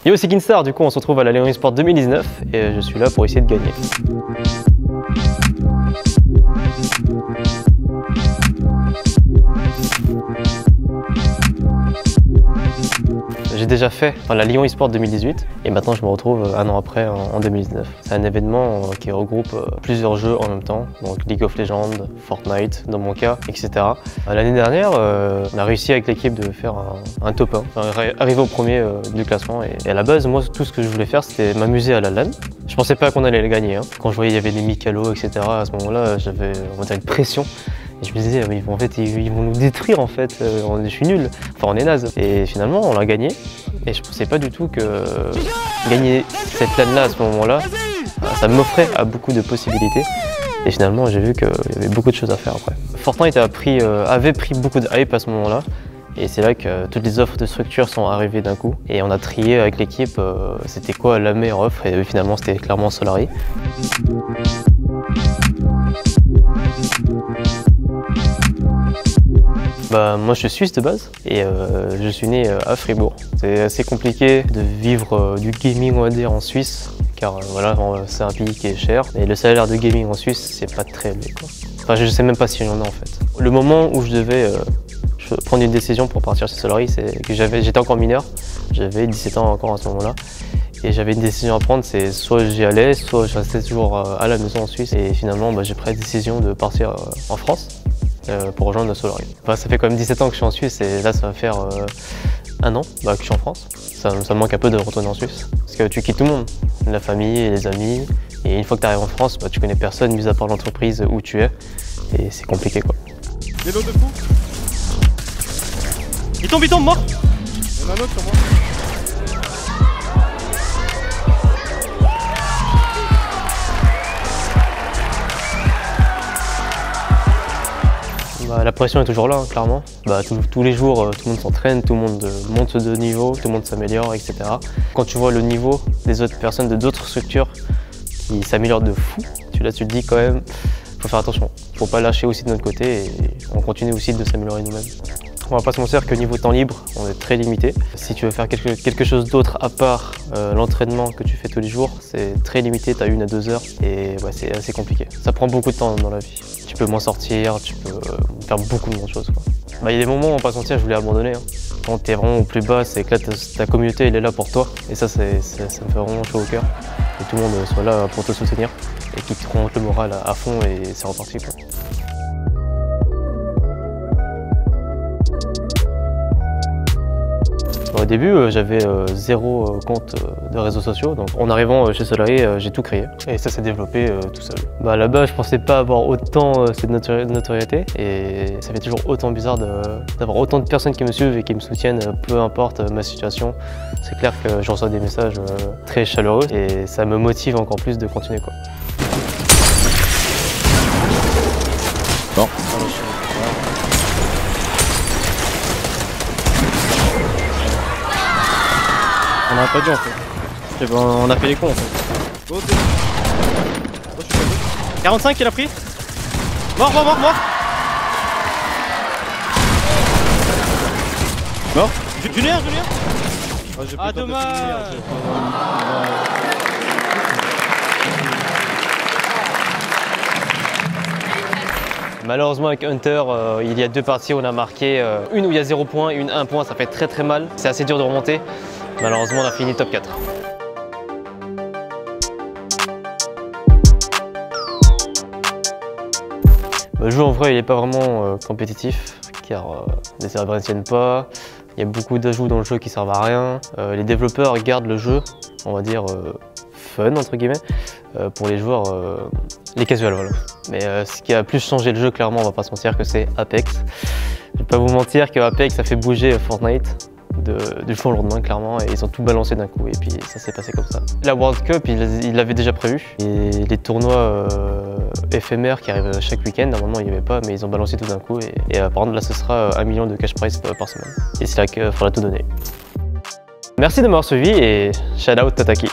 Yo, c'est Kinstar, du coup on se retrouve à la Lyon eSport 2019 et je suis là pour essayer de gagner. J'ai déjà fait la Lyon eSport 2018 et maintenant je me retrouve un an après en 2019. C'est un événement qui regroupe plusieurs jeux en même temps, donc League of Legends, Fortnite dans mon cas, etc. L'année dernière, on a réussi avec l'équipe de faire un top 1, enfin, arriver au premier du classement et à la base, moi tout ce que je voulais faire c'était m'amuser à la LAN. Je pensais pas qu'on allait le gagner. Quand je voyais il y avait des Mikalo, etc. à ce moment-là, j'avais une pression. Et je me disais, ils vont nous détruire en fait, je suis nul, enfin on est naze. Et finalement on l'a gagné et je pensais pas du tout que gagner cette LAN là à ce moment-là, ça m'offrait à beaucoup de possibilités. Et finalement j'ai vu qu'il y avait beaucoup de choses à faire après. Fortnite avait pris beaucoup de hype à ce moment-là. Et c'est là que toutes les offres de structure sont arrivées d'un coup. Et on a trié avec l'équipe, c'était quoi la meilleure offre et finalement c'était clairement Solary. Moi je suis suisse de base et je suis né à Fribourg. C'est assez compliqué de vivre du gaming on va dire en Suisse car voilà, c'est un pays qui est cher et le salaire de gaming en Suisse c'est pas très élevé quoi. Enfin je sais même pas s'il y en a en fait. Le moment où je devais prendre une décision pour partir chez Solary, c'est que j'étais encore mineur, j'avais 17 ans encore à ce moment-là. Et j'avais une décision à prendre, c'est soit j'y allais, soit je restais toujours à la maison en Suisse. Et finalement, j'ai pris la décision de partir en France pour rejoindre Solary. Ça fait quand même 17 ans que je suis en Suisse et là, ça va faire un an que je suis en France. Ça me manque un peu de retourner en Suisse. Parce que tu quittes tout le monde, la famille et les amis. Et une fois que tu arrives en France, tu connais personne, mis à part l'entreprise où tu es. Et c'est compliqué quoi. Vélo de fou. Il tombe, mort. Il y en a un autre sur moi. La pression est toujours là, hein, clairement. Tous les jours, tout le monde s'entraîne, tout le monde monte de niveau, tout le monde s'améliore, etc. Quand tu vois le niveau des autres personnes de d'autres structures qui s'améliorent de fou, tu te dis quand même, faut faire attention. Faut pas lâcher aussi de notre côté et on continue aussi de s'améliorer nous-mêmes. On va pas se mentir que niveau temps libre, on est très limité. Si tu veux faire quelque chose d'autre à part l'entraînement que tu fais tous les jours, c'est très limité, tu as 1 à 2 heures et c'est assez compliqué. Ça prend beaucoup de temps dans la vie. Tu peux moins sortir, tu peux faire beaucoup de choses. Il y a des moments où on va pas se mentir, je voulais abandonner. Quand tu es vraiment au plus bas, c'est que là, ta communauté elle est là pour toi et ça me fait vraiment chaud au cœur. Que tout le monde soit là pour te soutenir et qui te remonte le moral à fond et c'est reparti quoi. Au début, j'avais 0 compte de réseaux sociaux, donc en arrivant chez Solary, j'ai tout créé et ça s'est développé tout seul. Là-bas, je pensais pas avoir autant cette notoriété et ça fait toujours autant bizarre d'avoir autant de personnes qui me suivent et qui me soutiennent, peu importe ma situation. C'est clair que je reçois des messages très chaleureux et ça me motive encore plus de continuer quoi. Bon. On n'aurait pas dû en fait. On a fait les cons en fait. Oh, 45 il a pris. Mort. Mort. Julien. Ah dommage. Malheureusement avec Hunter, il y a 2 parties où on a marqué, une où il y a 0 points et une 1 point, ça fait très mal. C'est assez dur de remonter. Malheureusement on a fini top 4. Le jeu en vrai il n'est pas vraiment compétitif car les serveurs ne tiennent pas. Il y a beaucoup d'ajouts dans le jeu qui servent à rien. Les développeurs gardent le jeu, on va dire fun entre guillemets, pour les joueurs, les casuals voilà. Mais ce qui a plus changé le jeu clairement, on va pas se mentir que c'est Apex. Je vais pas vous mentir que Apex ça fait bouger Fortnite. Du jour au lendemain clairement et ils ont tout balancé d'un coup et puis ça s'est passé comme ça. La World Cup il l'avait déjà prévu et les tournois éphémères qui arrivent chaque week-end, normalement il n'y avait pas mais ils ont balancé tout d'un coup et par exemple là ce sera 1 million de cash prize par semaine et c'est là qu'il faudra tout donner. Merci de m'avoir suivi et shout out Tataki.